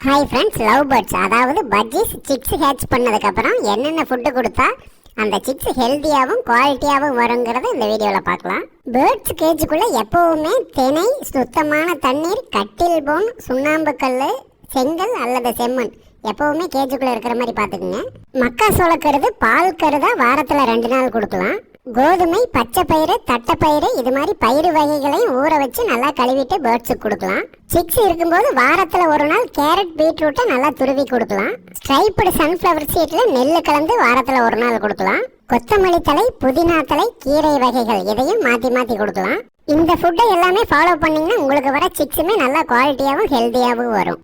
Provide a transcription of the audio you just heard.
Hi friends, love birds அதாவது பஜ்ஜீஸ் six hatch பண்ணதுக்கப்புறம் என்னென்ன ஃபுட்டு கொடுத்தா அந்த சிக்ஸ் ஹெல்த்தியாகவும் குவாலிட்டியாகவும் வருங்கிறத இந்த வீடியோவில் பார்க்கலாம். பேர்ட்ஸ் கேஜுக்குள்ளே எப்போவுமே திணை, சுத்தமான தண்ணீர், கட்டில் போன், சுண்ணாம்பு கல், செங்கல் அல்லது செம்மண் எப்போவுமே கேஜுக்குள்ளே இருக்கிற மாதிரி பார்த்துக்குங்க. மக்காசோள கருது, பால் கருதா வாரத்தில் 2 நாள் கொடுக்கலாம். கோதுமை, பச்சை பயிறு, தட்டைப்பயிறு இது மாதிரி பயிறு வகைகளையும் ஊற வச்சு நல்லா கழுவிட்டு பேர்ட்ஸுக்கு கொடுக்கலாம். சிக்ஸ் இருக்கும்போது வாரத்தில் 1 நாள் கேரட், பீட்ரூட்டை நல்லா துருவி கொடுக்கலாம். ஸ்ட்ரைப்டு சன்ஃப்ளவர் சீட்ல நெல்லு கலந்து வாரத்தில் 1 நாள் கொடுக்கலாம். கொத்தமல்லி தலை, புதினா தலை, கீரை வகைகள் இதையும் மாற்றி மாற்றி கொடுக்கலாம். இந்த ஃபுட்டை எல்லாமே ஃபாலோ பண்ணிங்கன்னா உங்களுக்கு வர சிக்ஸுமே நல்லா குவாலிட்டியாகவும் ஹெல்த்தியாகவும் வரும்.